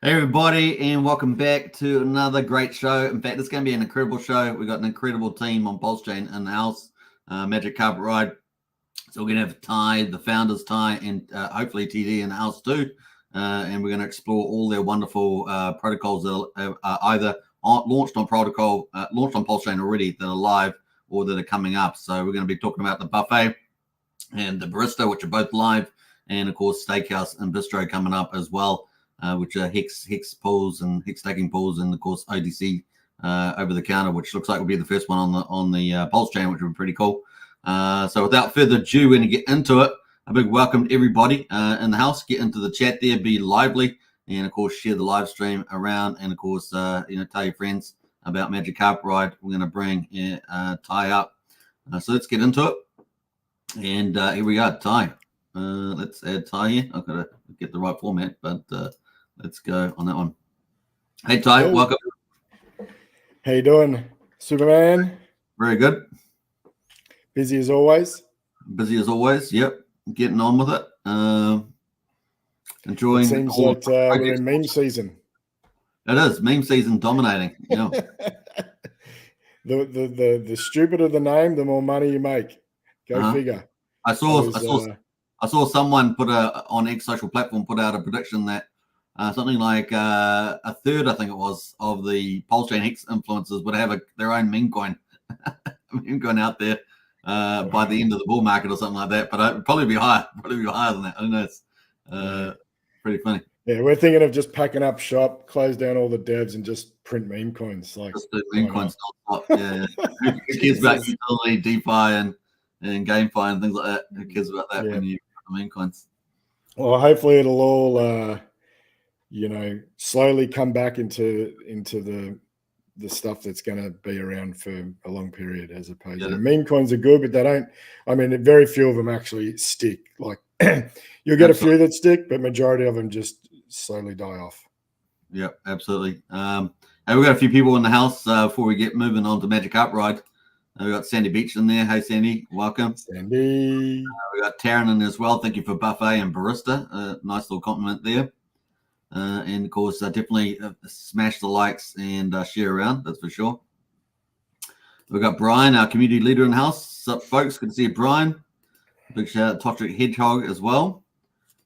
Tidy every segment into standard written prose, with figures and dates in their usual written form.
Hey everybody, and welcome back to another great show. In fact, it's going to be an incredible show. We've got an incredible team on Pulsechain in the house, Magic Carpet Ride. So we're going to have Ty, the founders, Ty, and hopefully TD in the house too. And we're going to explore all their wonderful protocols that are either launched on Pulsechain already that are live or that are coming up. So we're going to be talking about the buffet and the Barista, which are both live, and of course Stakehouse and Bistro coming up as well. Which are Hex pools and Hex staking pools, and of course ODC over the counter, which looks like will be the first one on the Pulse chain, which will be pretty cool. So without further ado, we're going to get into it. A big welcome to everybody in the house. Get into the chat there, be lively, and of course share the live stream around, and of course tell your friends about Magic Carpet Ride. We're going to bring Ty up. So let's get into it. And here we go, Ty. Let's add Ty here. I've got to get the right format, but let's go on that one. Hey, Ty, welcome. How you doing, Superman? Very good. Busy as always? Busy as always, yep. Getting on with it. Enjoying. It seems like we're in meme season. It is. Meme season dominating. Yeah. the stupider the name, the more money you make. Go figure. I saw someone put on X social platform put out a prediction that something like a third, I think it was, of the Pulsechain Hex influencers would have their own meme coin, out there by the end of the bull market or something like that. But it'd probably be higher than that. Who knows? Pretty funny. Yeah, we're thinking of just packing up shop, close down all the devs, and just print meme coins. Like just do meme coins. Yeah. Who cares about utility, DeFi, and GameFi and things like that? Who cares about that when you put the meme coins? Well, hopefully it'll all slowly come back into the stuff that's going to be around for a long period, as opposed to meme coins are good, but they don't. I mean, very few of them actually stick. Like you'll get a few that stick, but majority of them just slowly die off. Yeah, absolutely. And we've got a few people in the house before we get moving on to Magic Carpet Ride. We've got Sandy Beach in there. Hey, Sandy, welcome. Sandy. We got Taryn in as well. Thank you for Buffet and Barista. Nice little compliment there. And of course, definitely smash the likes and share around. That's for sure. We've got Brian, our community leader in the house. What's up, folks? Good to see you, Brian. Big shout out to Totric Hedgehog as well.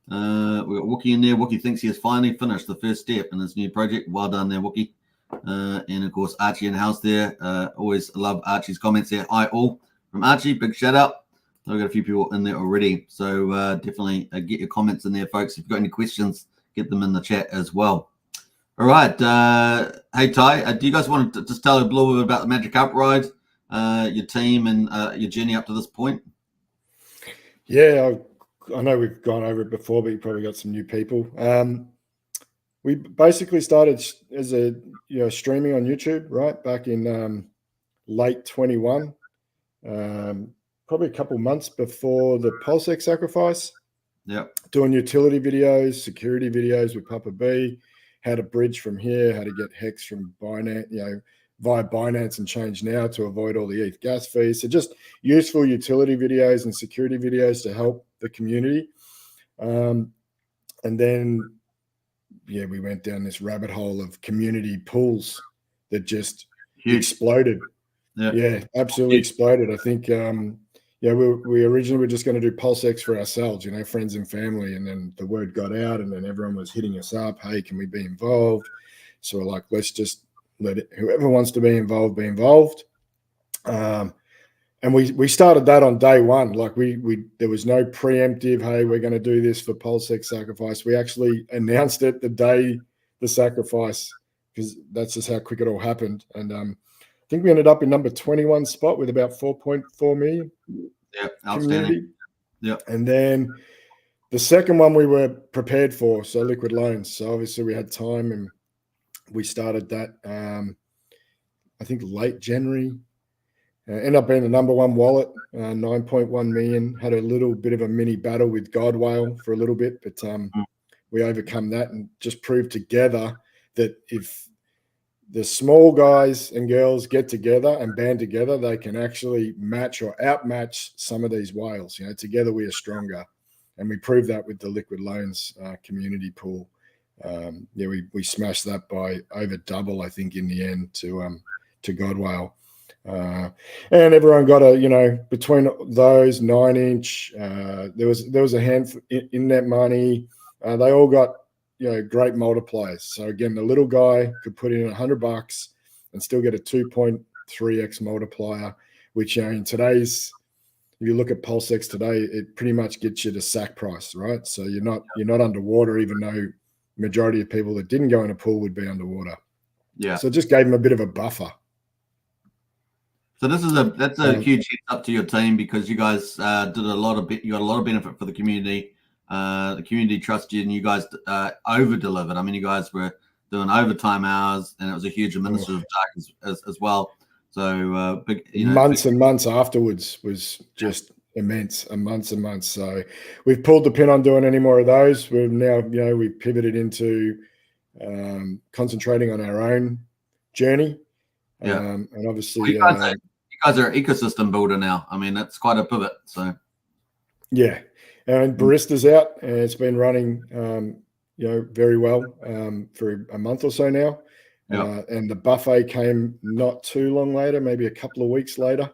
We've got Wookie in there. Wookie thinks he has finally finished the first step in his new project. Well done there, Wookie. And of course, Archie in the house there. Always love Archie's comments there. Hi all from Archie. Big shout out. We've got a few people in there already. So definitely get your comments in there, folks. If you've got any questions, get them in the chat as well. All right. Hey, Ty, do you guys want to just tell a little bit about the Magic Carpet Ride, your team, and your journey up to this point? Yeah, I know we've gone over it before, but you probably got some new people. We basically started as streaming on YouTube, right, back in late 21, probably a couple months before the Pulsechain Sacrifice. Yeah, doing utility videos, security videos with Papa B, how to bridge from here, how to get Hex from Binance, via Binance and change now to avoid all the ETH gas fees. So just useful utility videos and security videos to help the community. And then, we went down this rabbit hole of community pools that just exploded. Yeah, absolutely exploded. I think, we originally were just going to do PulseX for ourselves, friends and family. And then the word got out, and then everyone was hitting us up. Hey, can we be involved? So we're like, let's just let it, whoever wants to be involved, be involved. And we started that on day one. Like there was no preemptive, hey, we're going to do this for Pulsechain Sacrifice. We actually announced it the day the sacrifice, because that's just how quick it all happened. And I think we ended up in number 21 spot with about 4.4 million. Yeah, outstanding. Yeah. And then the second one we were prepared for, so liquid loans. So obviously we had time, and we started that, I think late January. Ended up being the number one wallet, 9.1 million. Had a little bit of a mini battle with Godwale for a little bit, but we overcome that and just proved together that if the small guys and girls get together and band together, they can actually match or outmatch some of these whales. Together we are stronger. And we proved that with the liquid loans community pool. yeah, we smashed that by over double, I think, in the end to Godwale. And everyone got between those 9-inch, there was a hand in that money. They all got, great multipliers. So again, the little guy could put in $100 and still get a 2.3x multiplier, which, in today's, if you look at PulseX today, it pretty much gets you to sack price, right? So you're not underwater, even though majority of people that didn't go in a pool would be underwater. Yeah. So it just gave them a bit of a buffer. So that's a huge hit up to your team, because you guys you got a lot of benefit for the community. The community trusted you, and you guys over delivered. I mean, you guys were doing overtime hours, and it was a huge administrative task as well. So months and months afterwards was just immense, and months. So we've pulled the pin on doing any more of those. We've now, we've pivoted into concentrating on our own journey. Yeah. And obviously, you guys are an ecosystem builder now. I mean, that's quite a pivot. So yeah, and Barista's out, and it's been running, very well for a month or so now. Yeah. And the buffet came not too long later, maybe a couple of weeks later.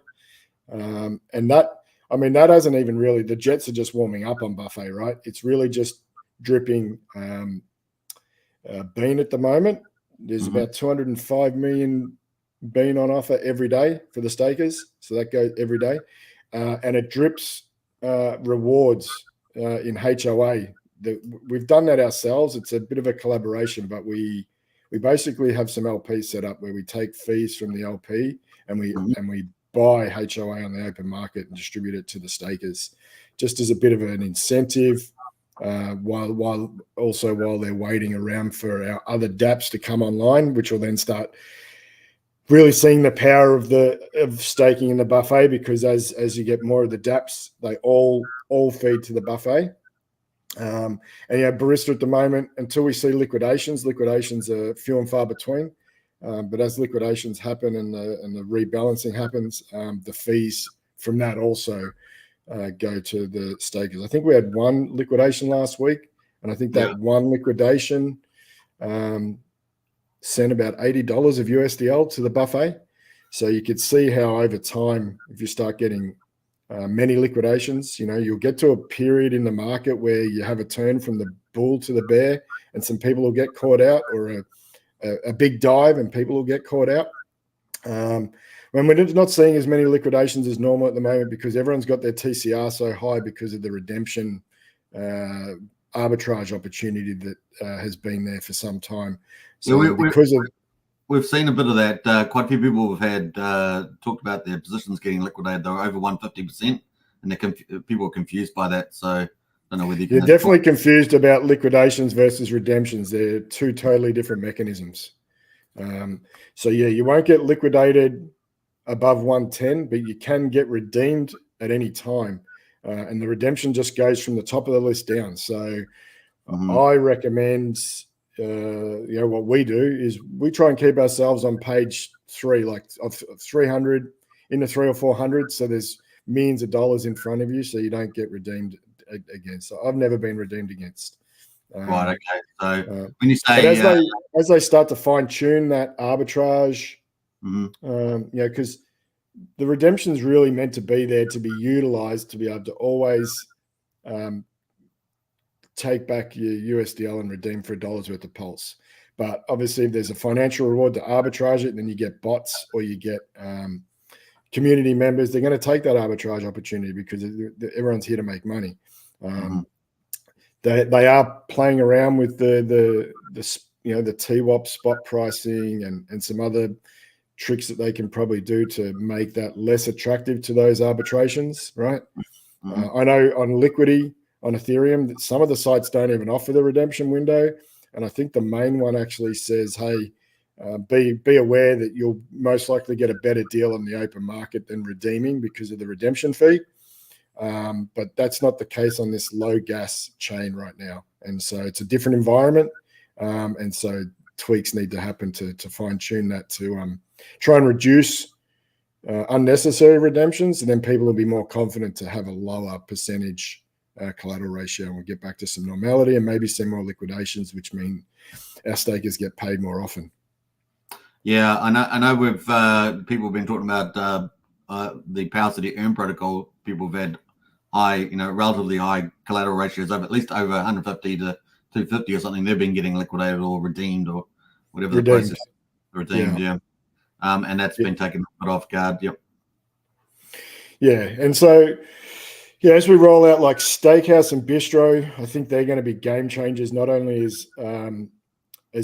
And that hasn't even really, the jets are just warming up on buffet, right? It's really just dripping bean at the moment. There's about 205 million bean on offer every day for the stakers. So that goes every day. And it drips rewards in HOA. We've done that ourselves. It's a bit of a collaboration, but we basically have some LPs set up where we take fees from the LP and we buy HOA on the open market and distribute it to the stakers, just as a bit of an incentive, while they're waiting around for our other dApps to come online, which will then start really seeing the power of staking in the buffet, because as you get more of the dApps, they all feed to the buffet. And Barista at the moment, until we see liquidations are few and far between. But as liquidations happen and the rebalancing happens, the fees from that also go to the stakers. I think we had one liquidation last week, and I think that one liquidation sent about $80 of USDL to the buffet. So you could see how over time, if you start getting many liquidations, you'll get to a period in the market where you have a turn from the bull to the bear, and some people will get caught out, or a big dive and people will get caught out. When we're not seeing as many liquidations as normal at the moment, because everyone's got their TCR so high because of the redemption arbitrage opportunity that has been there for some time. So we've seen a bit of that. Quite a few people have had talked about their positions getting liquidated. They're over 150%, and people are confused by that. So I don't know whether you're definitely confused about liquidations versus redemptions. They're two totally different mechanisms. So you won't get liquidated above 110, but you can get redeemed at any time. And the redemption just goes from the top of the list down. So I recommend, what we do is we try and keep ourselves on page 3, like of 300 in the 300 or 400. So there's millions of dollars in front of you, so you don't get redeemed against. So I've never been redeemed against. Right. Okay. So when you say, as they start to fine tune that arbitrage, because the redemption is really meant to be there to be utilized to be able to always take back your USDL and redeem for $1 worth of Pulse. But obviously, if there's a financial reward to arbitrage it, then you get bots or you get community members. They're going to take that arbitrage opportunity because everyone's here to make money. They are playing around with the TWAP spot pricing and some other tricks that they can probably do to make that less attractive to those arbitrations, right? I know on Liquidity, on Ethereum, that some of the sites don't even offer the redemption window. And I think the main one actually says, hey, be aware that you'll most likely get a better deal on the open market than redeeming because of the redemption fee. But that's not the case on this low gas chain right now. And so it's a different environment. And so tweaks need to happen to fine tune that to try and reduce unnecessary redemptions. And then people will be more confident to have a lower percentage collateral ratio, and we'll get back to some normality and maybe some more liquidations, which mean our stakers get paid more often. Yeah, I know we've people have been talking about the PUSD Earn protocol. People have had high, relatively high collateral ratios, at least over 150 to 250 or something. They've been getting liquidated or redeemed or whatever the price is. Redeemed, yeah. And that's been taken off guard. Yep. Yeah, and so as we roll out like Stakehouse and Bistro, I think they're going to be game changers. Not only as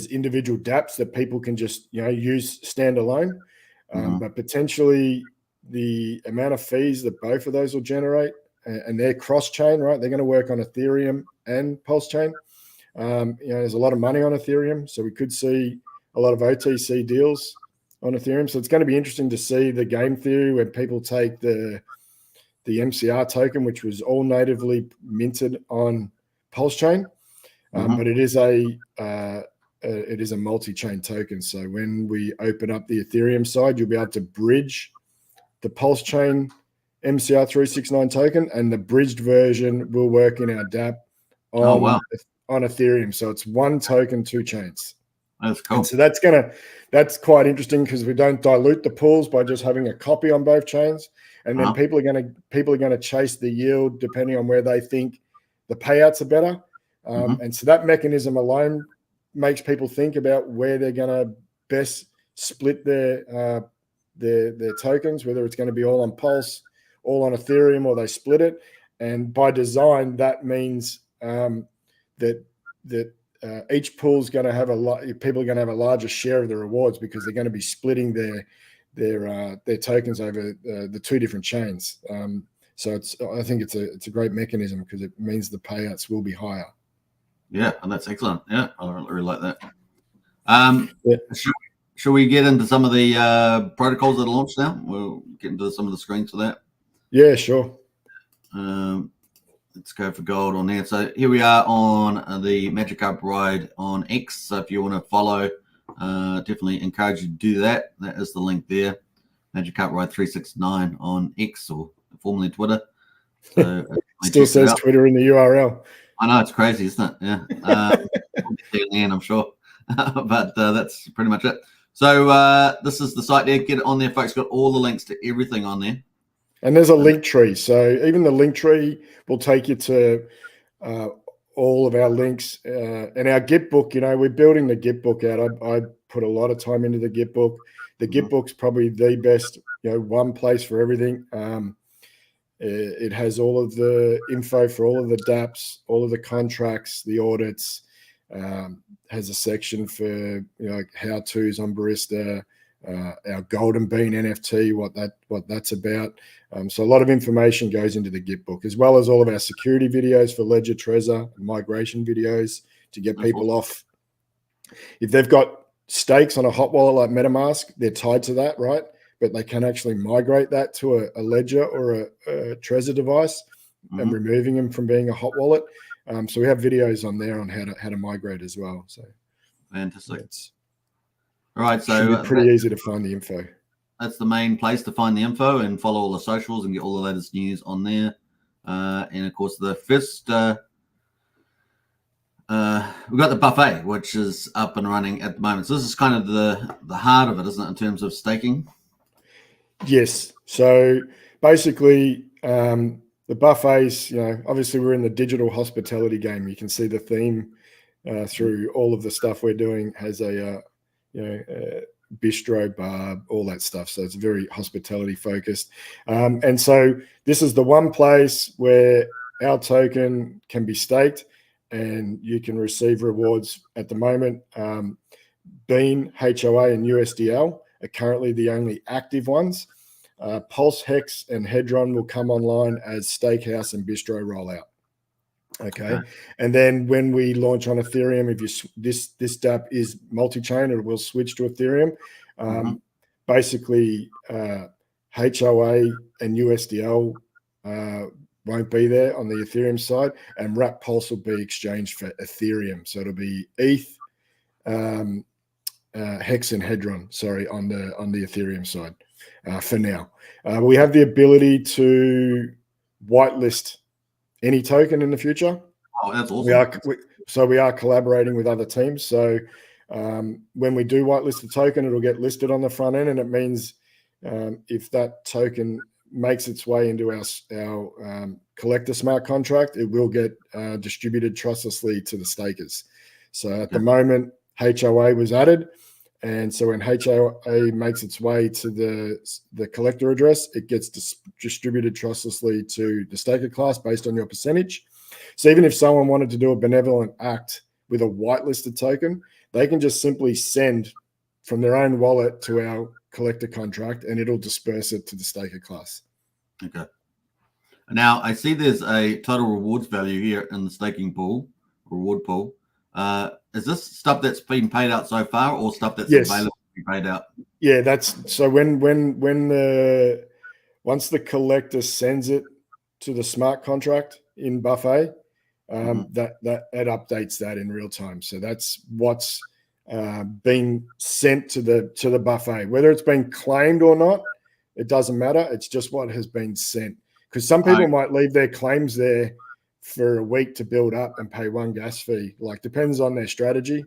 individual dApps that people can just use standalone, but potentially the amount of fees that both of those will generate, and they're cross-chain, right? They're going to work on Ethereum and Pulsechain. There's a lot of money on Ethereum, so we could see a lot of OTC deals on Ethereum. So it's going to be interesting to see the game theory when people take the MCR token, which was all natively minted on Pulsechain, but it is a multi-chain token. So when we open up the Ethereum side, you'll be able to bridge the Pulsechain MCR 369 token, and the bridged version will work in our dApp on Ethereum. So it's one token, two chains. That's cool. And so that's quite interesting because we don't dilute the pools by just having a copy on both chains. And then people are going to chase the yield depending on where they think the payouts are better. And so that mechanism alone makes people think about where they're going to best split their tokens, whether it's going to be all on Pulse, all on Ethereum, or they split it. And by design, that means that each pool is going to have people are going to have a larger share of the rewards because they're going to be splitting their tokens over the two different chains. So I think it's a great mechanism because it means the payouts will be higher. Yeah, and that's excellent. Yeah, I really like that. Should we get into some of the protocols that are launched now? We'll get into some of the screens for that. Yeah, sure. Let's go for gold on there. So here we are on the Magic Carpet Ride on X. So if you want to follow, definitely encourage you to do that. That is the link there. Magic Carpet Ride 369 on X, or formerly Twitter. So still says Twitter in the URL. I know, it's crazy, isn't it? Yeah. I'm sure. But that's pretty much it. So this is the site there. Get it on there, folks. Got all the links to everything on there. And there's a link tree. So even the link tree will take you to all of our links. And our Git book, we're building the Git book out. I put a lot of time into the Git book. The Git book's probably the best, one place for everything. It has all of the info for all of the dApps, all of the contracts, the audits, has a section for how-tos on Barista, our Golden Bean NFT, what that's about. So a lot of information goes into the Git book, as well as all of our security videos for Ledger Trezor, migration videos to get people off. If they've got stakes on a hot wallet like MetaMask, they're tied to that, right? But they can actually migrate that to a Ledger or a Trezor device and removing them from being a hot wallet. So we have videos on there on how to migrate as well. So fantastic. All right, so should be pretty easy to find the info. That's the main place to find the info and follow all the socials and get all the latest news on there. And of course, the first we've got the buffet, which is up and running at the moment. So this is kind of the heart of it, isn't it, in terms of staking? Yes. So basically, the buffets, obviously we're in the digital hospitality game. You can see the theme through all of the stuff we're doing has a bistro, bar, all that stuff. So it's very hospitality focused. And so this is the one place where our token can be staked and you can receive rewards at the moment. Bean, HOA, and USDL are currently the only active ones. Pulse, Hex, and Hedron will come online as Stakehouse and Bistro roll out. Okay. And then when we launch on Ethereum, if this dApp is multi-chain, it will switch to Ethereum. Basically, HOA and USDL won't be there on the Ethereum side, and Wrap Pulse will be exchanged for Ethereum. So it'll be ETH, Hex, and Hedron. Sorry, on the Ethereum side for now. We have the ability to whitelist any token in the future. Oh, that's awesome. We are collaborating with other teams. So when we do whitelist a token, it'll get listed on the front end, and it means if that token makes its way into our collector smart contract, it will get distributed trustlessly to the stakers. So at the moment, HOA was added. And so when HOA makes its way to the collector address, it gets distributed trustlessly to the staker class based on your percentage. So even if someone wanted to do a benevolent act with a whitelisted token, they can just simply send from their own wallet to our collector contract, and it'll disperse it to the staker class. Okay. Now I see there's a total rewards value here in the staking pool, reward pool. Is this stuff that's been paid out so far, or stuff that's available to be paid out? Yeah, that's so when once the collector sends it to the smart contract in Buffet, that updates that in real time. So that's what's being sent to the Buffet. Whether it's been claimed or not, it doesn't matter. It's just what has been sent. Because some people might leave their claims there for a week to build up and pay one gas fee. Like, depends on their strategy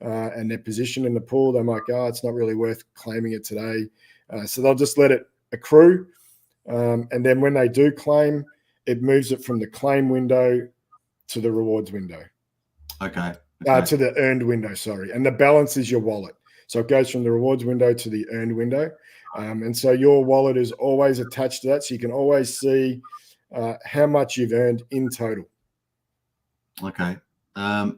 and their position in the pool. They might go, it's not really worth claiming it today. So they'll just let it accrue. And then when they do claim, it moves it from the claim window to the rewards window. Okay. To the earned window, sorry. And the balance is your wallet. So it goes from the rewards window to the earned window. And so your wallet is always attached to that. So you can always see how much you've earned in total. Okay. So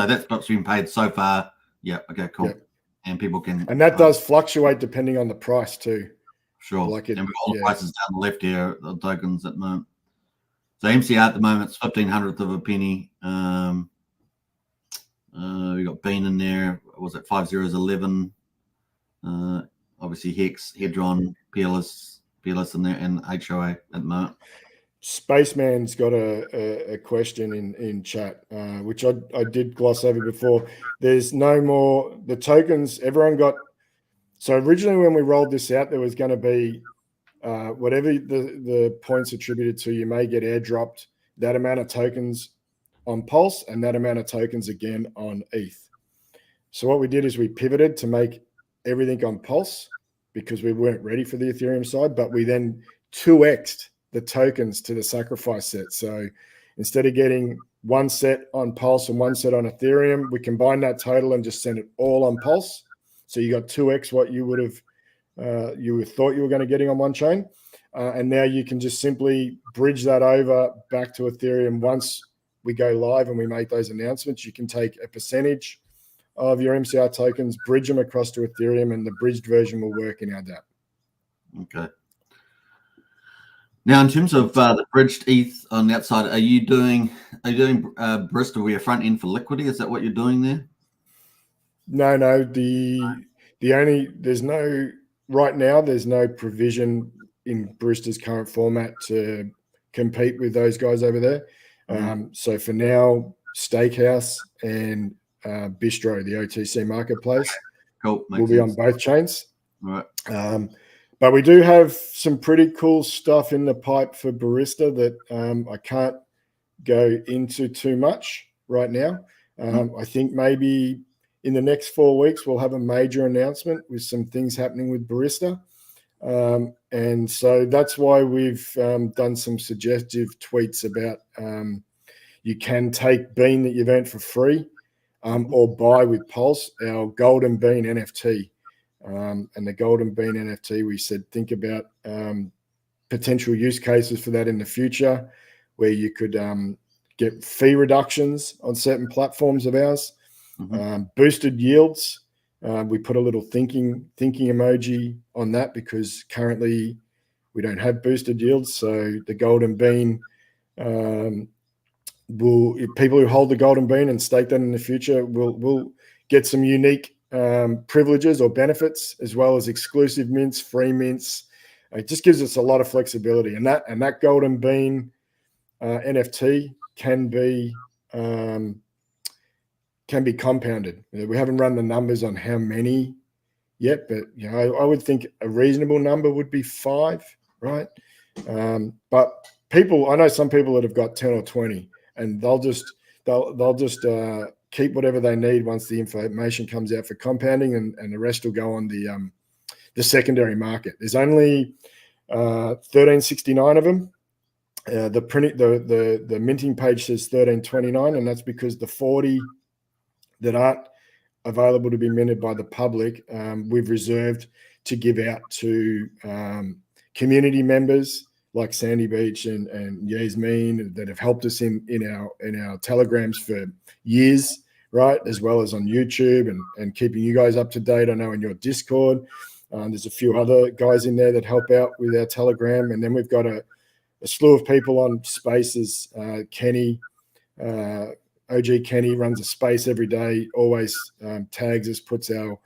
that's what's been paid so far. Yeah. Okay, cool. Yep. And people can. And that does fluctuate depending on the price too. Sure. And we've got all the prices down the left here, the tokens at the moment. So MCR at the moment is 1/1500th of a penny. We got Bean in there. Was it 5011? Obviously Hex, Hedron, PLS in there, and HOA at the moment. Spaceman's got a question in chat, which I did gloss over before. There's no more the tokens. Everyone got. So originally when we rolled this out, there was going to be whatever the points attributed to, you may get airdropped that amount of tokens on Pulse and that amount of tokens again on ETH. So what we did is we pivoted to make everything on Pulse because we weren't ready for the Ethereum side, but we then 2x'd the tokens to the sacrifice set. So instead of getting one set on Pulse and one set on Ethereum, we combined that total and just sent it all on Pulse. So you got 2x what you would have thought you were going to getting on one chain. And now you can just simply bridge that over back to Ethereum. Once we go live and we make those announcements, you can take a percentage of your MCR tokens, bridge them across to Ethereum, and the bridged version will work in our DApp. Okay. Now, in terms of the bridged ETH on that side, are you doing Barista where your front end for liquidity? Is that what you're doing there? No. Right now there's no provision in Barista's current format to compete with those guys over there. So for now, Stakehouse and Bistro, the OTC marketplace, will be on both chains. Right. But we do have some pretty cool stuff in the pipe for Barista that I can't go into too much right now. I think maybe in the next 4 weeks, we'll have a major announcement with some things happening with Barista. And so that's why we've done some suggestive tweets about you can take Bean that you've earned for free or buy with Pulse our Golden Bean NFT. And the Golden Bean NFT, we said, think about potential use cases for that in the future, where you could get fee reductions on certain platforms of ours, boosted yields. We put a little thinking emoji on that because currently we don't have boosted yields. So the Golden Bean people who hold the Golden Bean and stake that in the future will get some unique privileges or benefits, as well as exclusive mints, free mints. It just gives us a lot of flexibility, and that Golden Bean NFT can be compounded. We haven't run the numbers on how many yet, but I would think a reasonable number would be 5, right? But I know some people that have got 10 or 20, and they'll just keep whatever they need once the information comes out for compounding, and the rest will go on the secondary market. There's only 1369 of them. The minting page says 1329, and that's because the 40 that aren't available to be minted by the public, we've reserved to give out to community members like Sandy Beach and Yasmin that have helped us in our telegrams for years, right? As well as on YouTube and keeping you guys up to date. I know in your Discord, there's a few other guys in there that help out with our telegram. And then we've got a slew of people on spaces. Kenny, OG Kenny runs a space every day, always tags us, puts our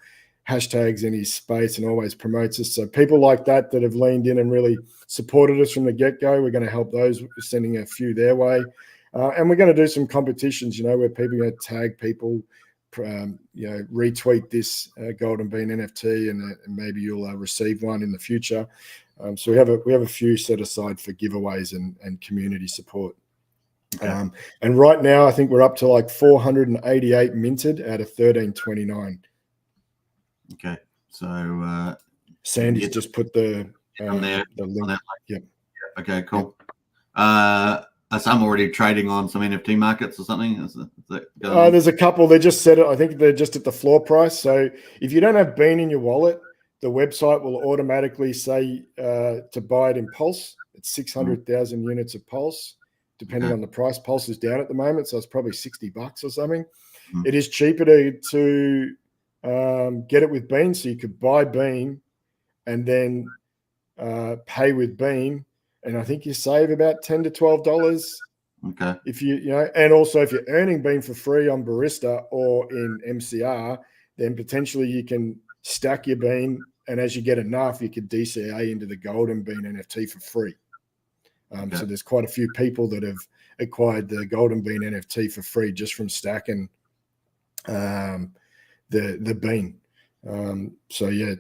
hashtags in his space and always promotes us. So people like that have leaned in and really supported us from the get-go. We're going to help those. We're sending a few their way. And we're going to do some competitions, where people are going to tag people, retweet this Golden Bean NFT and maybe you'll receive one in the future. So we have a few set aside for giveaways and community support. Okay. And right now, I think we're up to like 488 minted out of 1329. Okay. So Sandy's just put the link. Yep. Okay, cool. Are some already trading on some NFT markets or something? There's a couple. They just said it. I think they're just at the floor price. So if you don't have Bean in your wallet, the website will automatically say to buy it in Pulse. It's 600,000 units of Pulse, depending on the price. Pulse is down at the moment, so it's probably $60 or something. It is cheaper to get it with Bean, so you could buy Bean and then pay with Bean, and I think you save about $10 to $12. Okay. If and also if you're earning Bean for free on Barista or in MCR, then potentially you can stack your Bean, and as you get enough, you could DCA into the Golden Bean NFT for free. So there's quite a few people that have acquired the Golden Bean NFT for free just from stacking the Bean. So yeah,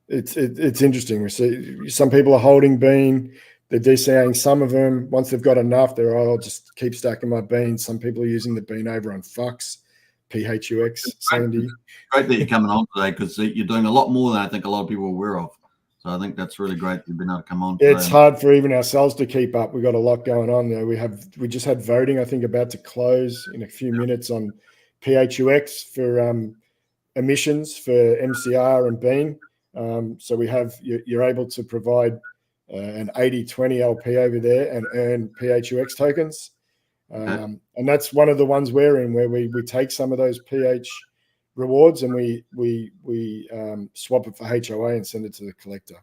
it's interesting. We see some people are holding Bean, they're DCAing some of them. Once they've got enough, I'll just keep stacking my Bean. Some people are using the Bean over on Fux, PHUX, Sandy. Great that you're coming on today, because you're doing a lot more than I think a lot of people are aware of. So I think that's really great that you've been able to come on today. It's hard for even ourselves to keep up. We've got a lot going on there. We just had voting, I think, about to close in a few minutes on PHUX for emissions for MCR and Bean. So you're able to provide an 80/20 LP over there and earn PHUX tokens. And that's one of the ones we're in, where we take some of those PH rewards and we swap it for HOA and send it to the collector.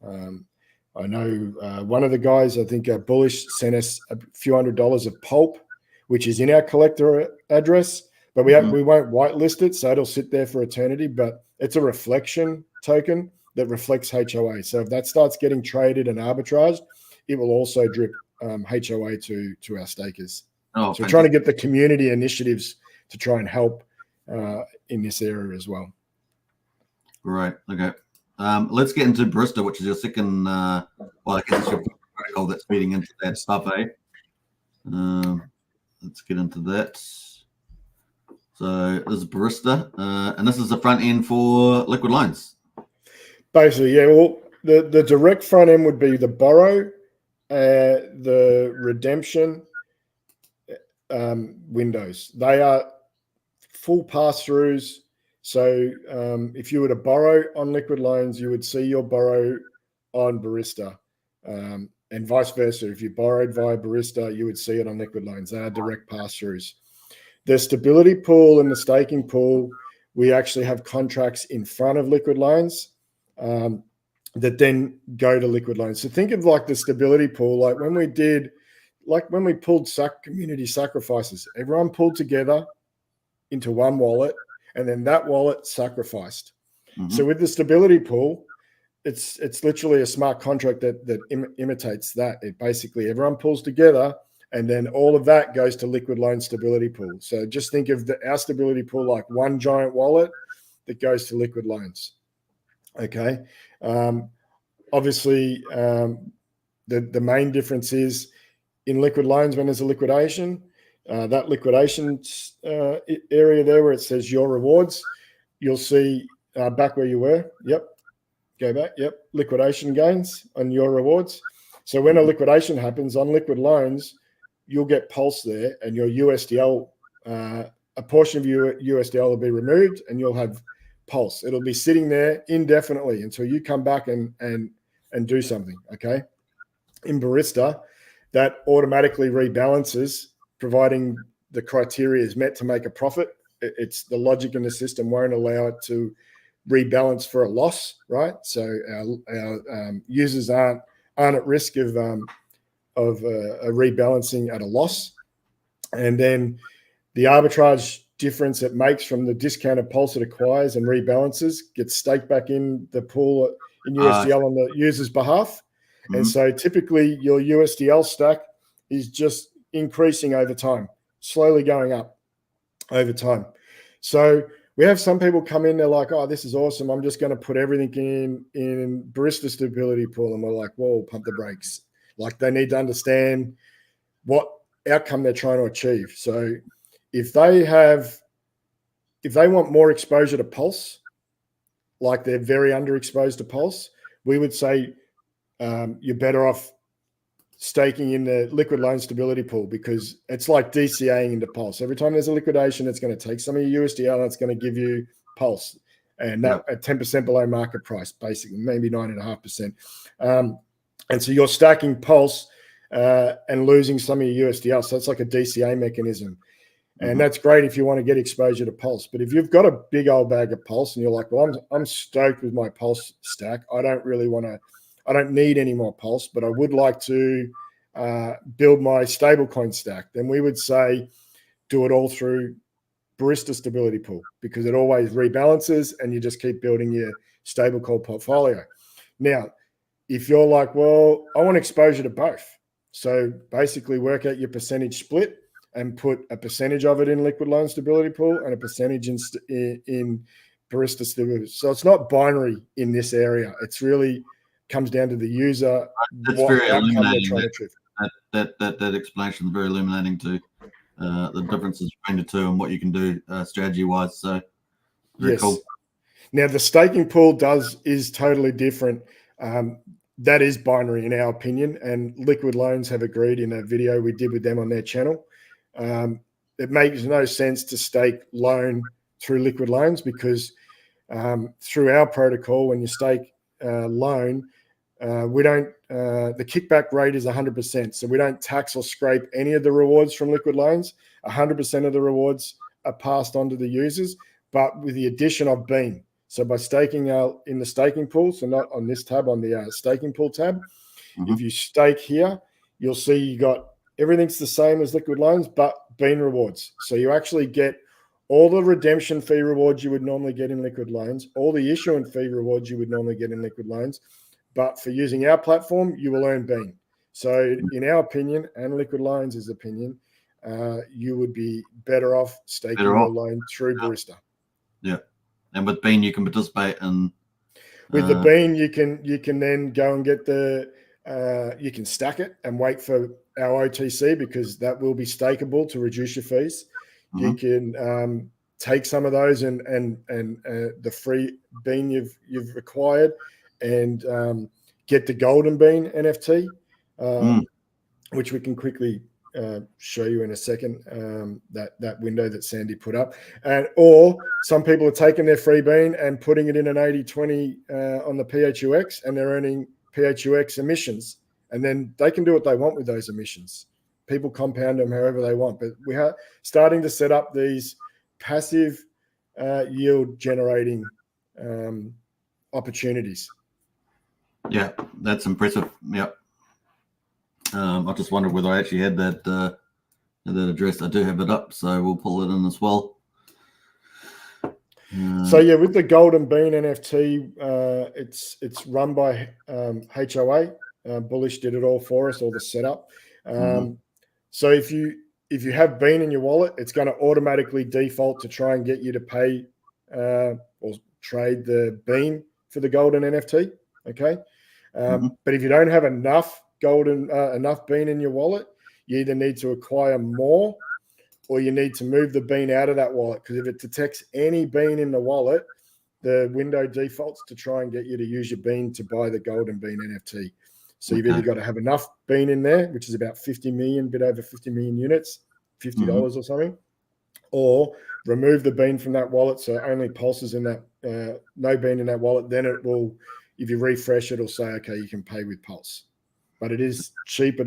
I know one of the guys, I think Bullish, sent us a few $100s of pulp, which is in our collector address, but we won't whitelist it, so it'll sit there for eternity. But it's a reflection token that reflects HOA. So if that starts getting traded and arbitraged, it will also drip HOA to our stakers. So we're trying to get the community initiatives to try and help in this area as well. Right. Okay. Let's get into Barista, which is your second. I guess it's your protocol that's feeding into that stuff, eh? Let's get into that. So this is Barista, and this is the front end for liquid lines. Basically, yeah. Well, the direct front end would be the borrow, the redemption windows. They are full pass-throughs. So if you were to borrow on liquid loans, you would see your borrow on Barista, and vice versa. If you borrowed via Barista, you would see it on liquid loans. They are direct pass-throughs. The stability pool and the staking pool, we actually have contracts in front of liquid loans that then go to liquid loans. So think of like the stability pool, like when we pulled community sacrifices, everyone pulled together into one wallet, and then that wallet sacrificed. So with the stability pool, it's literally a smart contract that imitates that. It basically, everyone pulls together, and then all of that goes to liquid loan stability pool. So just think of our stability pool like one giant wallet that goes to liquid loans. Okay. Obviously, the main difference is in liquid loans when there's a liquidation, that liquidation area there where it says your rewards, you'll see back where you were. Yep. Go back. Yep. Liquidation gains on your rewards. So when a liquidation happens on liquid loans, you'll get pulse there, and your USDL, a portion of your USDL will be removed, and you'll have pulse. It'll be sitting there indefinitely until you come back and do something. Okay. In Barista, that automatically rebalances, providing the criteria is met to make a profit. It's the logic in the system won't allow it to rebalance for a loss, right? So our users aren't at risk of a rebalancing at a loss. And then the arbitrage difference it makes from the discounted pulse it acquires and rebalances gets staked back in the pool in USDL on the user's behalf. And so typically your USDL stack is just increasing over time, slowly going up over time. So we have some people come in, they're like, oh, this is awesome. I'm just going to put everything in Barista stability pool. And we're like, whoa, pump the brakes. Like they need to understand what outcome they're trying to achieve. So if they want more exposure to pulse, like they're very underexposed to pulse, we would say you're better off staking in the liquid loan stability pool, because it's like DCAing into pulse. Every time there's a liquidation, it's going to take some of your USDL and it's going to give you pulse, and that at 10% below market price, basically, maybe 9.5%. And so you're stacking pulse and losing some of your USDL. So it's like a DCA mechanism. And that's great if you want to get exposure to pulse. But if you've got a big old bag of pulse and you're like, well, I'm stoked with my pulse stack, I don't need any more pulse, but I would like to build my stablecoin stack, then we would say do it all through Barista stability pool, because it always rebalances and you just keep building your stablecoin portfolio. Now, if you're like, well, I want exposure to both, so basically work out your percentage split and put a percentage of it in liquid loan stability pool and a percentage in Barista stability. So it's not binary in this area. It's really comes down to the user. That's what very outcome they're illuminating. trying to achieve. That explanation is very illuminating too. The differences between the two and what you can do strategy wise. So very cool. Now the staking pool is totally different. That is binary in our opinion, and Liquid Loans have agreed in a video we did with them on their channel. It makes no sense to stake loan through Liquid Loans, because through our protocol, when you stake loan, we don't the kickback rate is 100%, so we don't tax or scrape any of the rewards from Liquid Loans. 100% of the rewards are passed on to the users, but with the addition of Bean. So by staking in the staking pool, so not on this tab, on the staking pool tab, if you stake here, you'll see you got everything's the same as Liquid Loans, but Bean rewards. So you actually get all the redemption fee rewards you would normally get in Liquid Loans, all the issuance fee rewards you would normally get in Liquid Loans, but for using our platform, you will earn Bean. So in our opinion, and Liquid Loans' opinion, you would be better off staking your loan through Barista. Yeah. And with Bean, you can participate in. With the Bean, you can then go and get you can stack it and wait for our OTC, because that will be stakeable to reduce your fees. You can take some of those and the free Bean you've acquired and get the Golden Bean NFT, which we can quickly show you in a second, that window that Sandy put up. Or some people are taking their free Bean and putting it in an 80-20 on the PHUX, and they're earning PHUX emissions, and then they can do what they want with those emissions. People compound them however they want, but we are starting to set up these passive yield generating opportunities. Yeah, that's impressive. Yep. I just wondered whether I actually had that address. I do have it up, so we'll pull it in as well. So yeah, with the Golden Bean NFT, it's run by HOA. Bullish did it all for us, all the setup. So if you have Bean in your wallet, it's going to automatically default to try and get you to pay or trade the Bean for the Golden NFT. Okay, but if you don't have enough enough bean in your wallet, you either need to acquire more or you need to move the bean out of that wallet, because if it detects any bean in the wallet, the window defaults to try and get you to use your bean to buy the golden bean NFT. So you've either got to have enough bean in there, which is about 50 million, bit over 50 million units, $50 or something, or remove the bean from that wallet. So only Pulses in that, no bean in that wallet. Then it will, if you refresh, it'll say, okay, you can pay with Pulse. But it is cheaper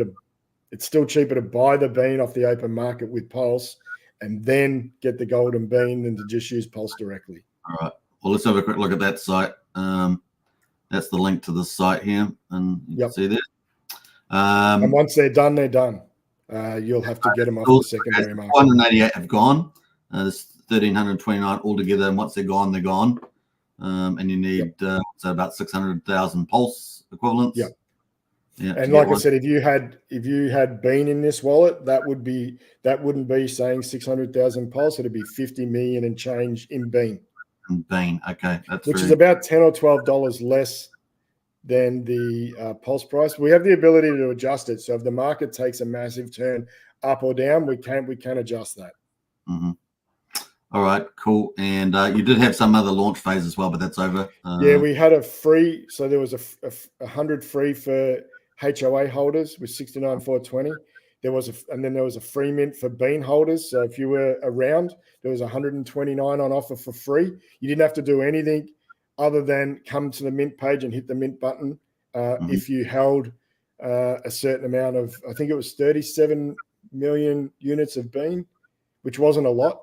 it's still cheaper to buy the bean off the open market with Pulse and then get the golden bean than to just use Pulse directly. All right. Well, let's have a quick look at that site. That's the link to the site here, and you can see there. And once they're done, they're done. You'll have to get them off the secondary market. 488 have gone. There's 1,329 altogether, and once they're gone, they're gone. And you need so about 600,000 Pulse equivalents. Yeah. And like I said, if you had bean in this wallet, that wouldn't be saying 600,000 Pulse. It'd be 50 million and change in bean. Bean, okay, which is about $10 or $12 less than the Pulse price. We have the ability to adjust it. So if the market takes a massive turn up or down, we can adjust that. All right, cool. And you did have some other launch phase as well, but that's over. Yeah, we had a free. So there was a 100 free for HOA holders with 69,420. And then there was a free mint for bean holders. So if you were around, there was 129 on offer for free. You didn't have to do anything other than come to the mint page and hit the mint button. If you held a certain amount of, I think it was 37 million units of bean, which wasn't a lot.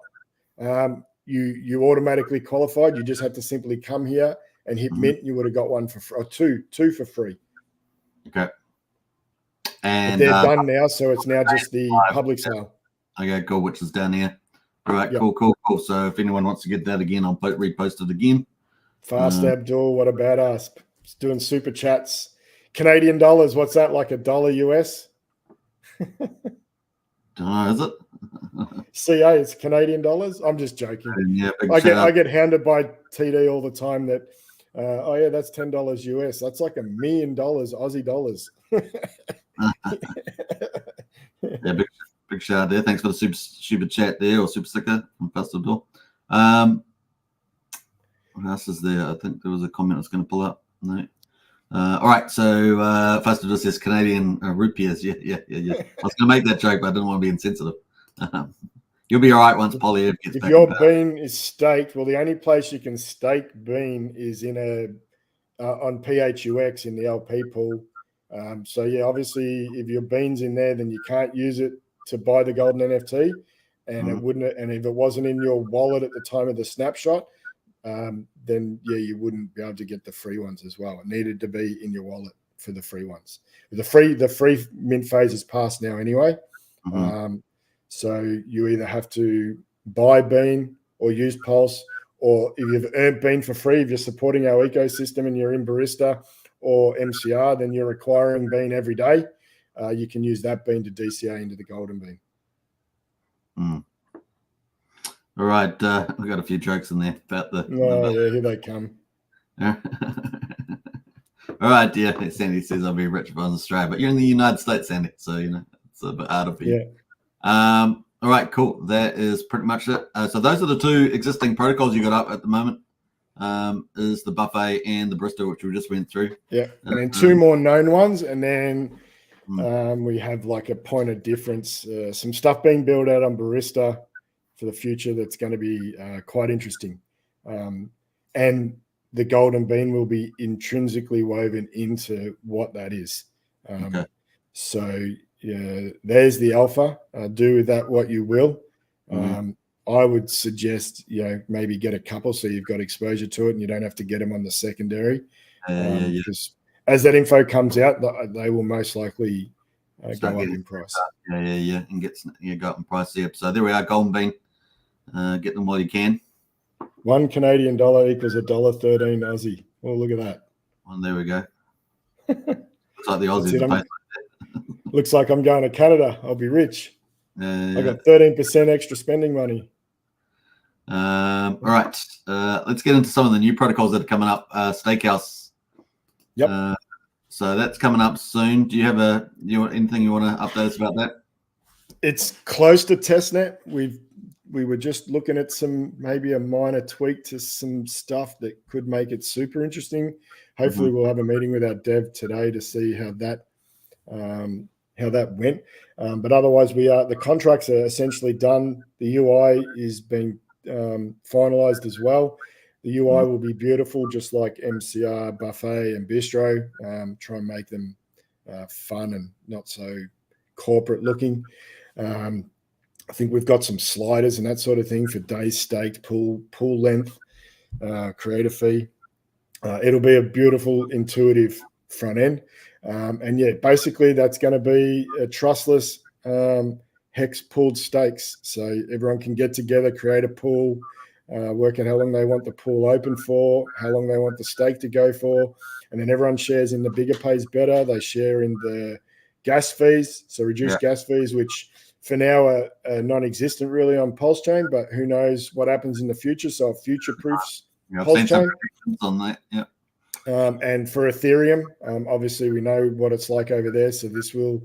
You automatically qualified. You just had to simply come here and hit mint. You would have got one for two for free. Okay. And but they're done now, so it's now just the public sale. Okay, cool, which is down here. All right, cool. So if anyone wants to get that again, I'll repost it again. Fast Abdul, what about us? Just doing super chats. Canadian dollars, what's that, like $1 US? Don't know, is it? CA, it's Canadian dollars. I'm just joking. Yeah, I get hounded by TD all the time that, that's $10 US. That's like $1 million Aussie dollars. Yeah, big shout out there. Thanks for the super chat there, or super sticker from Fast Abdul. What else is there? I think there was a comment I was going to pull up. No. All right, so Fast Abdul says Canadian rupees. Yeah. I was going to make that joke, but I didn't want to be insensitive. You'll be all right once Polyev gets back. If your bean is staked, well, the only place you can stake bean is in on PHUX in the LP pool. So yeah, obviously, if your bean's in there, then you can't use it to buy the golden NFT, and it wouldn't. And if it wasn't in your wallet at the time of the snapshot, then yeah, you wouldn't be able to get the free ones as well. It needed to be in your wallet for the free ones. The free mint phase is past now anyway. So you either have to buy bean or use Pulse, or if you've earned bean for free, if you're supporting our ecosystem and you're in Barista or MCR, then you're acquiring bean every day. You can use that bean to DCA into the golden bean. All right, we got a few jokes in there about the. Yeah, here they come. All right, yeah. Sandy says I'll be rich if I was in Australia, but you're in the United States, Sandy, so it's a bit harder for you. Yeah. All right, cool. That is pretty much it. So those are the two existing protocols you got up at the moment. Is the Buffet and the Bistro, which we just went through. Yeah, and then two more known ones, and then we have like a point of difference. Some stuff being built out on Barista for the future that's going to be quite interesting. And the golden bean will be intrinsically woven into what that is. So yeah, there's the alpha. Do with that what you will. I would suggest, maybe get a couple so you've got exposure to it and you don't have to get them on the secondary. Because as that info comes out, they will most likely go up in price. Yeah, and go up in price. Yeah. So there we are, golden bean. Get them while you can. $1 Canadian equals $1.13 Aussie. Oh, look at that. Well, there we go. Looks like the Aussies. Looks like I'm going to Canada. I'll be rich. I got 13% extra spending money. All right. Let's get into some of the new protocols that are coming up. Stakehouse. Yep. So that's coming up soon. Do you have anything you want to update us about that? It's close to testnet. We were just looking at maybe a minor tweak to some stuff that could make it super interesting. Hopefully we'll have a meeting with our dev today to see how that went. But otherwise the contracts are essentially done. The UI is being finalized as well. The UI will be beautiful, just like MCR, Buffet, and Bistro. Try and make them fun and not so corporate looking. I think we've got some sliders and that sort of thing for days staked, pool length, creator fee. It'll be a beautiful, intuitive front end. And yeah, basically that's going to be a trustless hex pooled stakes. So everyone can get together, create a pool, work out how long they want the pool open for, how long they want the stake to go for. And then everyone shares in the bigger pays better. They share in the gas fees, so reduced gas fees, which for now are non-existent really on Pulsechain, but who knows what happens in the future. So it future-proofs Pulsechain. On that, yeah. And for Ethereum, obviously we know what it's like over there. So this will,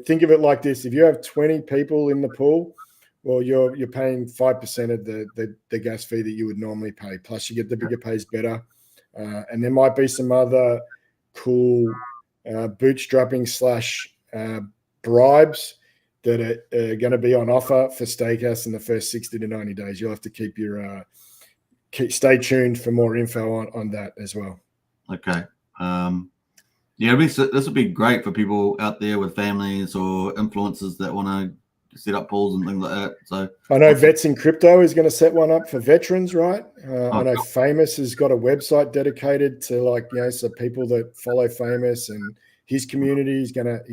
think of it like this: if you have 20 people in the pool, well, you're paying 5% of the gas fee that you would normally pay. Plus, you get the bigger pays better, and there might be some other cool bootstrapping / bribes that are going to be on offer for Stakehouse in the first 60 to 90 days. You'll have to keep stay tuned for more info on that as well. Okay. This would be great for people out there with families or influencers that want to set up pools and things like that. So I know Vets in Crypto is going to set one up for veterans, right? I know Famous has got a website dedicated to so people that follow Famous and his community. He's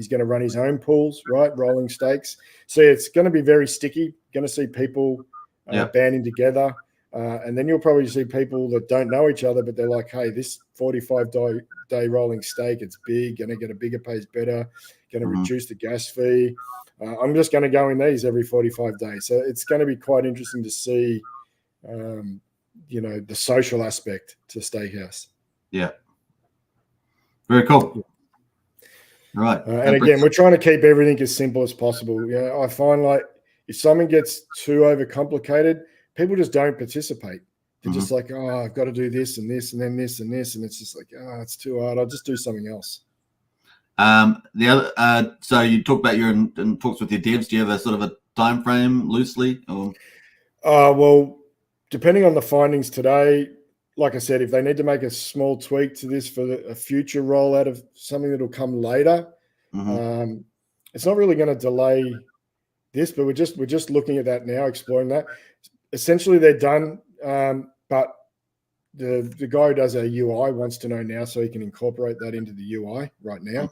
gonna run his own pools, right? Rolling stakes. So it's going to be very sticky. Going to see people banding together. And then you'll probably see people that don't know each other, but they're like, hey, this 45-day rolling stake, it's big, going to get a bigger pays better, going to reduce the gas fee. I'm just going to go in these every 45 days. So it's going to be quite interesting to see, the social aspect to Stakehouse. Yeah. Very cool. All right. And again, we're trying to keep everything as simple as possible. I find if something gets too overcomplicated, people just don't participate. They're just like, oh, I've got to do this and this and then this and this. And it's just like, oh, it's too hard. I'll just do something else. The other, so you talk about you're in talks with your devs. Do you have a sort of a time frame loosely? Or? Well, depending on the findings today, like I said, if they need to make a small tweak to this for a future rollout of something that will come later, it's not really going to delay this, but we're just looking at that now, exploring that. Essentially, they're done, but the guy who does our UI wants to know now so he can incorporate that into the UI right now.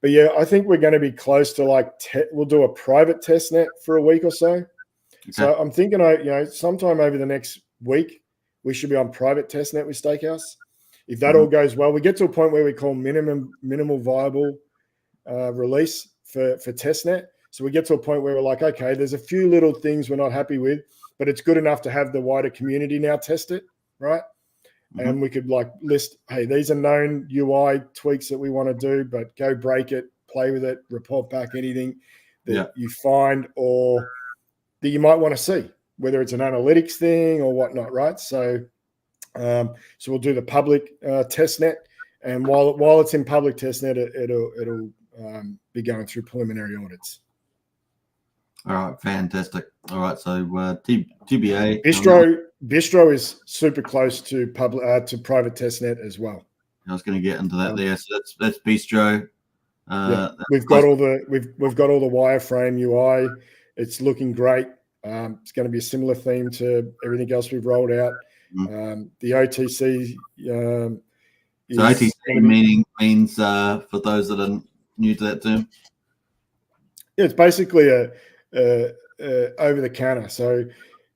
But yeah, I think we're going to be close to we'll do a private testnet for a week or so. Okay. So I'm thinking, sometime over the next week, we should be on private testnet with Stakehouse. If that all goes well, we get to a point where we call minimal viable release for testnet. So we get to a point where we're like, okay, there's a few little things we're not happy with, but it's good enough to have the wider community now test it, right? And we could list, hey, these are known UI tweaks that we want to do, but go break it, play with it, report back anything that you find or that you might want to see, whether it's an analytics thing or whatnot, right? So we'll do the public testnet, and while it's in public testnet, it'll be going through preliminary audits. All right, fantastic. All right, so TBA. Bistro is super close to private testnet as well. I was going to get into that there. So that's Bistro. We've got all the wireframe UI. It's looking great. It's going to be a similar theme to everything else we've rolled out. The OTC. So OTC means for those that are new to that term. Yeah, it's basically a over the counter. So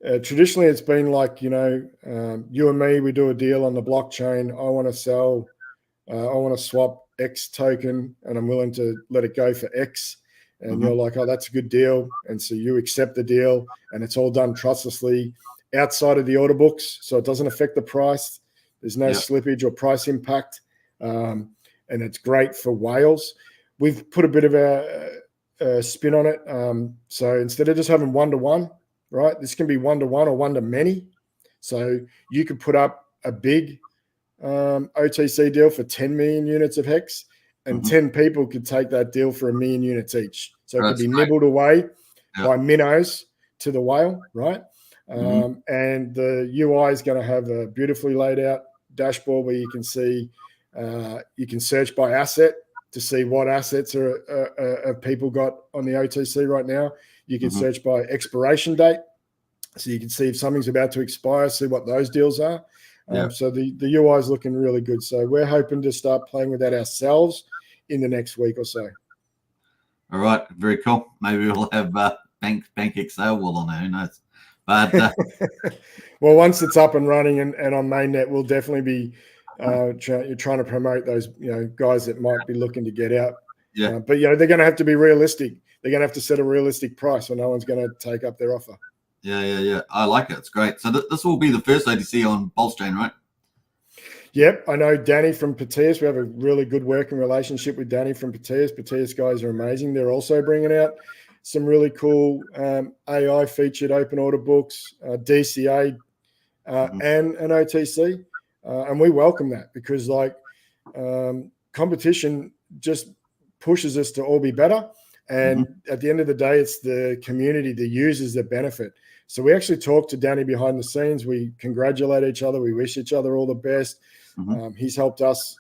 traditionally, it's been like you and me. We do a deal on the blockchain. I want to swap X token, and I'm willing to let it go for X. And you're like, oh, that's a good deal. And so you accept the deal, and it's all done trustlessly outside of the order books. So it doesn't affect the price. There's no slippage or price impact. and it's great for whales. We've put a bit of a spin on it. So instead of just having one-to-one, right, this can be one-to-one or one-to-many. So you could put up a big OTC deal for 10 million units of Hex, and 10 people could take that deal for 1 million units each. So it could be nibbled away by minnows to the whale, right? And the UI is going to have a beautifully laid out dashboard where you can see, you can search by asset to see what assets have people got on the OTC right now. You can search by expiration date, so you can see if something's about to expire, see what those deals are. So the UI is looking really good. So we're hoping to start playing with that ourselves in the next week or so. All right, very cool. Maybe we'll have Bank Excel will on there. Who knows? But well, once it's up and running and on mainnet, we'll definitely be trying to promote those guys that might be looking to get out. But they're going to have to be realistic. They're going to have to set a realistic price, or no one's going to take up their offer. Yeah. I like it. It's great. So this will be the first OTC on Pulsechain, right? Yep. I know Danny from Patias. We have a really good working relationship with Danny from Patias. Patias guys are amazing. They're also bringing out some really cool AI featured open order books, DCA, and an OTC. And we welcome that, because competition just pushes us to all be better. And at the end of the day, it's the community, the users that benefit. So we actually talk to Danny behind the scenes. We congratulate each other. We wish each other all the best. He's helped us,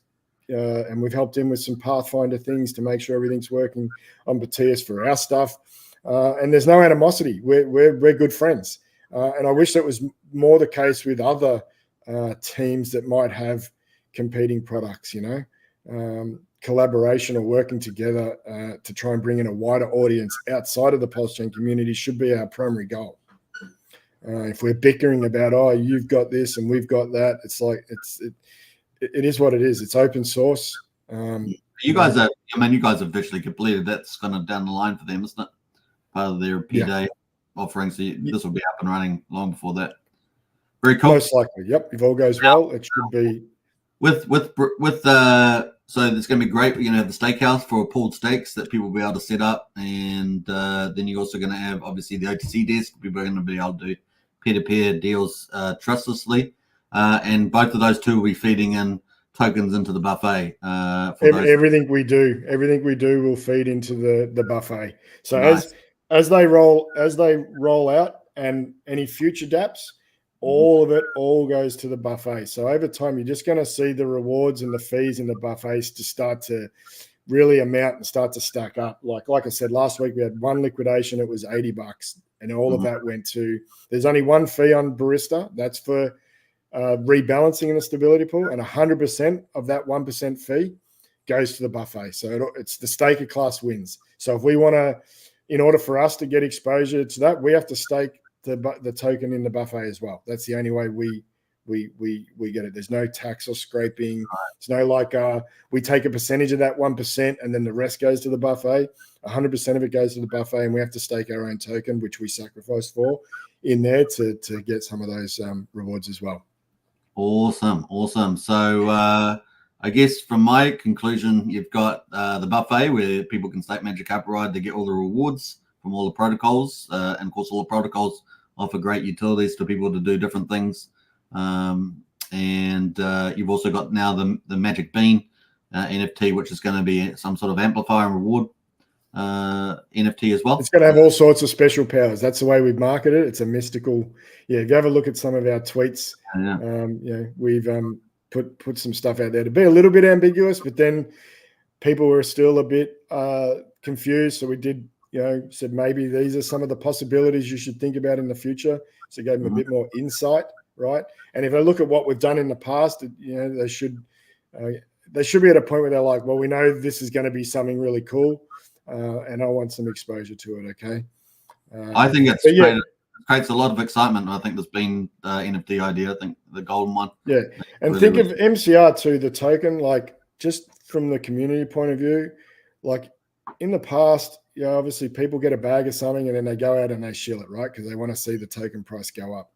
and we've helped him with some Pathfinder things to make sure everything's working on Patias for our stuff. And there's no animosity. We're good friends. And I wish that was more the case with other teams that might have competing products, collaboration or working together to try and bring in a wider audience outside of the Pulsechain community should be our primary goal. If we're bickering about, oh, you've got this and we've got that, it's like it is what it is. It's open source. You guys have virtually completed. That's kind of down the line for them, isn't it? Part of their P-Day offering. So this will be up and running long before that. Very cool. Most likely. Yep. If all goes well, it should be. So it's going to be great. We're going to have the Stakehouse for pooled stakes that people will be able to set up. And then you're also going to have, obviously, the OTC desk. People are going to be able to do peer-to-peer deals trustlessly. And both of those two will be feeding in tokens into the buffet. Everything we do will feed into the buffet. So nice. as they roll out, and any future dApps, all of it goes to the buffet. So over time, you're just going to see the rewards and the fees in the buffets to start to really amount and start to stack up. Like I said, last week we had one liquidation. It was $80, and all of that went to. There's only one fee on Barista. That's for rebalancing in the stability pool, and 100% of that 1% fee goes to the buffet. So it's the staker class wins. So if we want to, in order for us to get exposure to that, we have to stake the token in the buffet as well. That's the only way we get it. There's no tax or scraping. It's no we take a percentage of that 1% and then the rest goes to the buffet. 100% of it goes to the buffet, and we have to stake our own token, which we sacrifice for, in there to get some of those rewards as well. Awesome. So I guess from my conclusion, you've got the buffet where people can stake Magic Carpet Ride to get all the rewards from all the protocols, and of course all the protocols offer great utilities to people to do different things. And you've also got now the Magic Bean NFT, which is going to be some sort of amplifier and reward NFT as well. It's going to have all sorts of special powers. That's the way we've marketed it. It's a mystical. Yeah, if you have a look at some of our tweets, we've put some stuff out there to be a little bit ambiguous, but then people were still a bit confused. So we did, said maybe these are some of the possibilities you should think about in the future. So gave them a bit more insight, right? And if I look at what we've done in the past, they should be at a point where they're like, well, we know this is going to be something really cool, and I want some exposure to it. Okay. I think it creates a lot of excitement. I think there's been NFT idea. I think the golden one. Yeah, and really think of MCR too, the token, like just from the community point of view, like in the past, obviously people get a bag of something and then they go out and they shill it, right? Because they want to see the token price go up.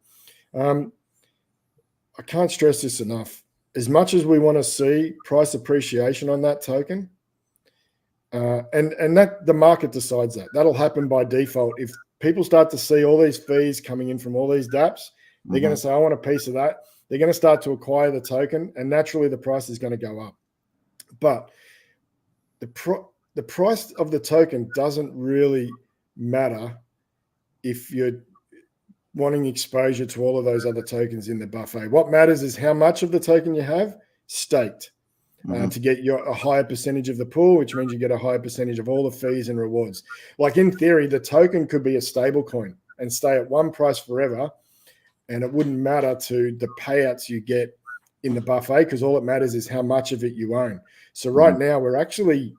I can't stress this enough. as much as we want to see price appreciation on that token, and that the market decides that. That'll happen by default. If people start to see all these fees coming in from all these dApps, they're going to say, I want a piece of that. They're going to start to acquire the token, and naturally the price is going to go up. But the price of the token doesn't really matter if you're wanting exposure to all of those other tokens in the buffet. What matters is how much of the token you have staked to get a higher percentage of the pool, which means you get a higher percentage of all the fees and rewards. Like in theory, the token could be a stable coin and stay at one price forever, and it wouldn't matter to the payouts you get in the buffet, because all it matters is how much of it you own. So right now we're actually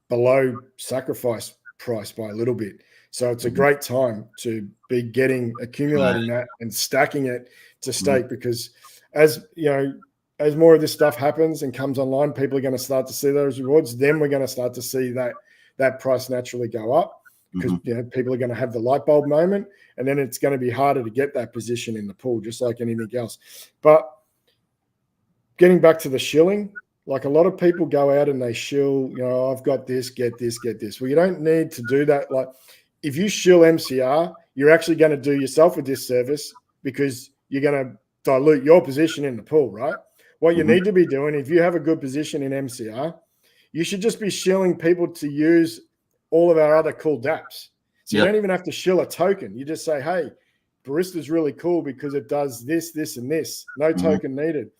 below sacrifice price by a little bit. So it's a great time to be accumulating that and stacking it to stake, because as you know, as more of this stuff happens and comes online, people are going to start to see those rewards. Then we're going to start to see that price naturally go up, because people are going to have the light bulb moment, and then it's going to be harder to get that position in the pool, just like anything else. But getting back to the shilling, like a lot of people go out and they shill, I've got this, get this, get this. Well, you don't need to do that. Like if you shill MCR, you're actually going to do yourself a disservice, because you're going to dilute your position in the pool, right? What you need to be doing, if you have a good position in MCR, you should just be shilling people to use all of our other cool dApps. So you don't even have to shill a token. You just say, hey, Barista's really cool because it does this, this, and this. No token needed.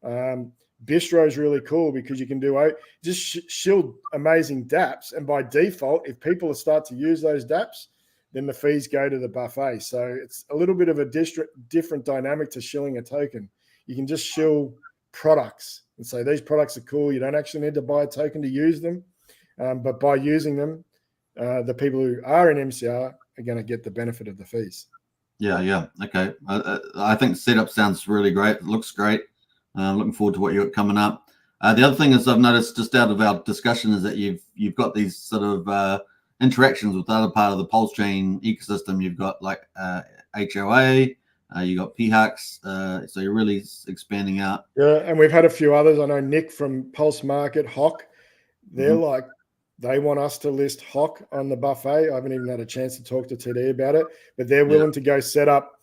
Bistro is really cool because you can do just shield amazing dApps. And by default, if people start to use those dApps, then the fees go to the buffet. So it's a little bit of a different dynamic to shilling a token. You can just shill products and say these products are cool. You don't actually need to buy a token to use them. But by using them, the people who are in MCR are going to get the benefit of the fees. Yeah. Okay. I think the setup sounds really great. It looks great. Looking forward to what you're coming up. The other thing is I've noticed just out of our discussion is that you've got these sort of interactions with the other part of the Pulsechain ecosystem. You've got like HOA, you got PHUX, so you're really expanding out. Yeah, and we've had a few others. I know Nick from Pulse Market, Hock, they're like, they want us to list Hock on the buffet. I haven't even had a chance to talk to TD about it, but they're willing to go set up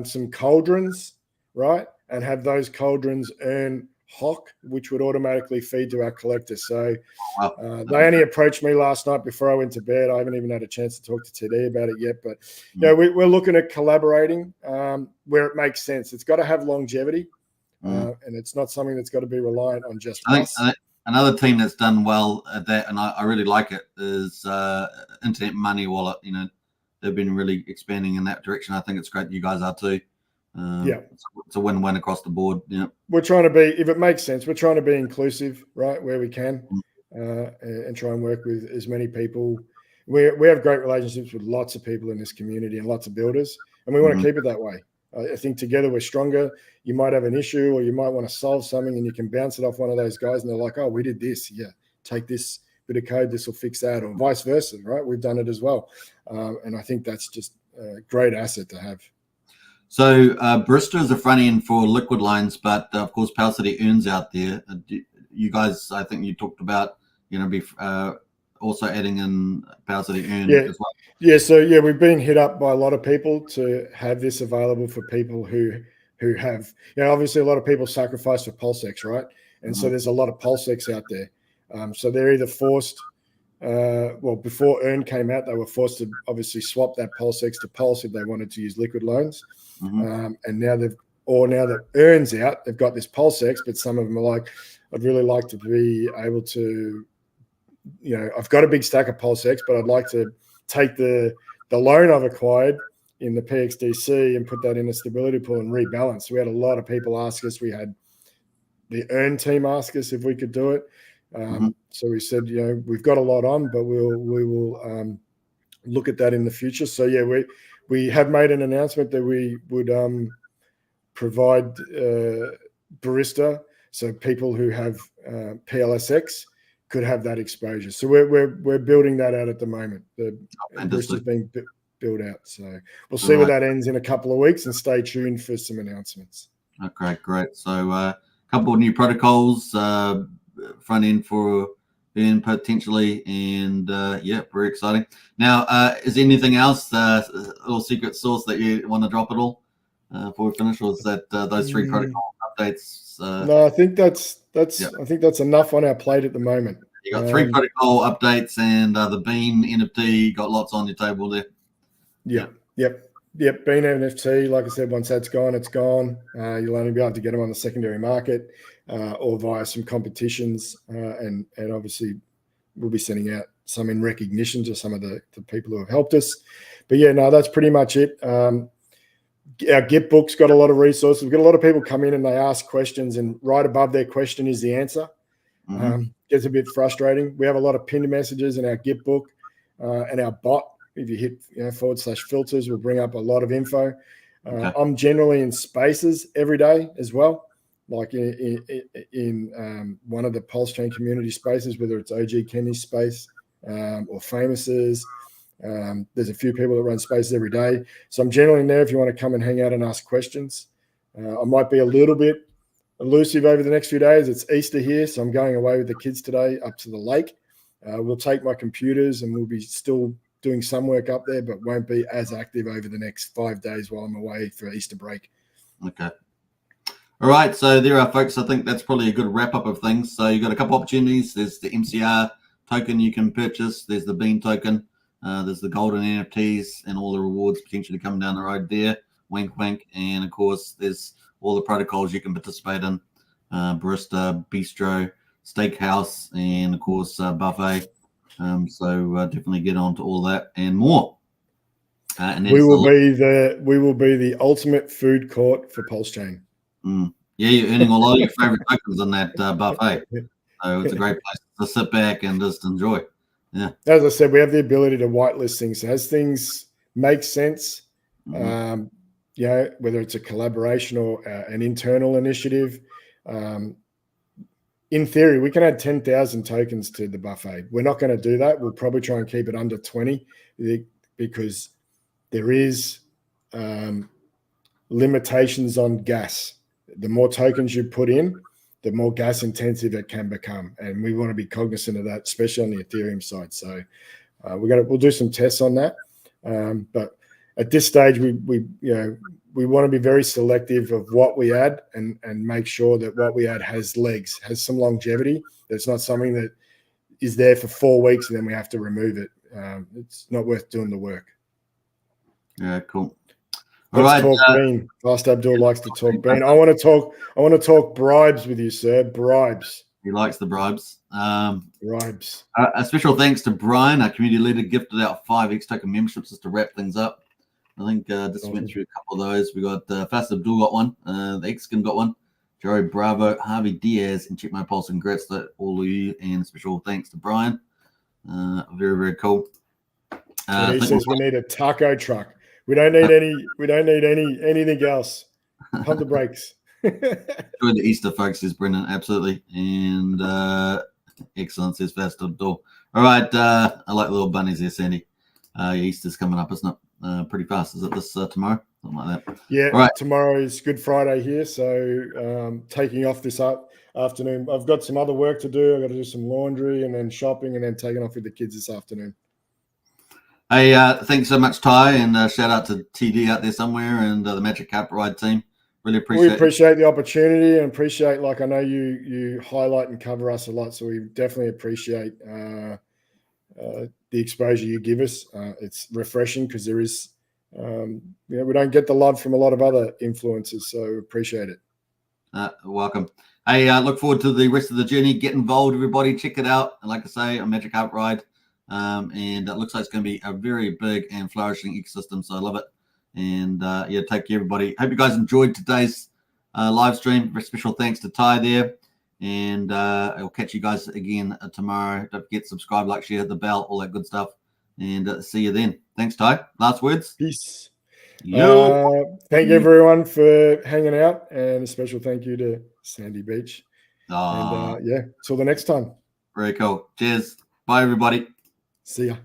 some cauldrons, right? And have those cauldrons earn Hock, which would automatically feed to our collector. So they only approached me last night before I went to bed. I haven't even had a chance to talk to TD about it yet. But we're looking at collaborating where it makes sense. It's got to have longevity, and it's not something that's got to be reliant on just us. Another team that's done well at that, and I really like it, is Internet Money Wallet. They've been really expanding in that direction. I think it's great you guys are too. It's a win-win across the board. We're trying to be, if it makes sense, we're trying to be inclusive, right, where we can, and try and work with as many people. We have great relationships with lots of people in this community and lots of builders, and we want to keep it that way. I think together we're stronger. You might have an issue, or you might want to solve something, and you can bounce it off one of those guys, and they're like, "Oh, we did this. Yeah, take this bit of code. This will fix that," or vice versa, right? We've done it as well, and I think that's just a great asset to have. So Barista is a front end for liquid lines, but of course Pulsechain earns out there. You guys, I think you talked about, be also adding in Pulsechain earn as well. Yeah. So we've been hit up by a lot of people to have this available for people who have, obviously a lot of people sacrifice for PulseX, right? And so there's a lot of PulseX out there. So they're either forced. Before Earn came out, they were forced to obviously swap that PulseX to Pulse if they wanted to use liquid loans. And now that Earn's out, they've got this PulseX, but some of them are like, I'd really like to be able to, I've got a big stack of PulseX, but I'd like to take the loan I've acquired in the PXDC and put that in a stability pool and rebalance. So we had a lot of people ask us. We had the Earn team ask us if we could do it. So we said, we've got a lot on, but we will look at that in the future. So we have made an announcement that we would provide Barista, so people who have PLSX could have that exposure. So we're building that out at the moment. The Barista's being built out. So we'll see where that ends in a couple of weeks, and stay tuned for some announcements. Okay, great. So a couple of new protocols, front end for Ben potentially, and yeah, very exciting. Now, is there anything else, a little secret sauce that you want to drop at all before we finish, or is that those three protocol updates? No, I think that's Yeah. I think that's enough on our plate at the moment. You got three protocol updates, and the Bean NFT got lots on your table there. Yep. Bean NFT, like I said, once that's gone, it's gone. You'll only be able to get them on the secondary market or via some competitions, and obviously we'll be sending out some in recognition to some of the people who have helped us. But yeah, no, that's pretty much it. Our Git book's got a lot of resources. We've got a lot of people come in and they ask questions, and right above their question is the answer. Gets a bit frustrating. We have a lot of pinned messages in our Git book, and our bot, if you hit /filters, will bring up a lot of info. Okay. I'm generally in spaces every day as well, like in one of the Pulsechain community spaces, whether it's OG Kenny's space or Famous's. There's a few people that run spaces every day. So I'm generally in there if you want to come and hang out and ask questions. I might be a little bit elusive over the next few days. It's Easter here, so I'm going away with the kids today up to the lake. We'll take my computers and we'll be still doing some work up there, but won't be as active over the next 5 days while I'm away for Easter break. Okay. All right. So there are, folks. I think that's probably a good wrap up of things. So you've got a couple opportunities. There's the MCR token you can purchase. There's the Bean token. There's the golden NFTs and all the rewards potentially coming down the road there. Wink, wink. And of course, there's all the protocols you can participate in. Barista, Bistro, Stakehouse, and of course, Buffet. So definitely get on to all that and more. And we will be the ultimate food court for Pulsechain. Yeah, you're earning a lot of your favorite tokens in that buffet. So it's a great place to sit back and just enjoy. Yeah. As I said, we have the ability to whitelist things. So as things make sense, whether it's a collaboration or an internal initiative, in theory, we can add 10,000 tokens to the buffet. We're not going to do that. We'll probably try and keep it under 20 because there is limitations on gas. The more tokens you put in, the more gas intensive it can become. And we want to be cognizant of that, especially on the Ethereum side. So we'll do some tests on that. But at this stage, we want to be very selective of what we add and make sure that what we add has legs, has some longevity. It's not something that is there for 4 weeks and then we have to remove it. It's not worth doing the work. Yeah, cool. Let's talk Bean. Fast Abdul likes to talk Bean. I want to talk bribes with you, sir. Bribes. He likes the bribes. Bribes. A special thanks to Brian, our community leader, gifted out 5 Hex Token memberships just to wrap things up. I think just went through a couple of those. We got Fast Abdul got one, the X-Skin got one, Joey Bravo, Harvey Diaz, and Check My Pulse. And congrats to all of you, and special thanks to Brian. Very, very cool. He says we need a taco truck. We don't need anything else. Pump the brakes. Enjoy the Easter, folks, says Brendan. Absolutely. And excellent, says Fast Abdul. All right. I like the little bunnies there, Sandy. Easter's coming up, isn't it? Pretty fast. Is it this tomorrow? Something like that. Yeah. All right. Tomorrow is Good Friday here. So taking off this afternoon. I've got some other work to do. I've got to do some laundry and then shopping and then taking off with the kids this afternoon. Hey, thanks so much, Ty, and shout out to TD out there somewhere and the Magic Carpet Ride team. Really appreciate the opportunity and appreciate, like, I know you highlight and cover us a lot, so we definitely appreciate the exposure you give us. It's refreshing because there is, we don't get the love from a lot of other influencers, so appreciate it. Welcome. Hey, look forward to the rest of the journey. Get involved, everybody. Check it out. And like I say, a Magic Carpet Ride. And it looks like it's going to be a very big and flourishing ecosystem, so I love it. And take care, everybody. Hope you guys enjoyed today's live stream. Special thanks to Ty there, and I'll catch you guys again tomorrow. Don't forget to subscribe, like, share, hit the bell, all that good stuff, and see you then. Thanks, Ty. Last words. Peace. Thank you everyone for hanging out, and a special thank you to Sandy Beach. And till the next time. Very cool. Cheers. Bye, everybody. See ya.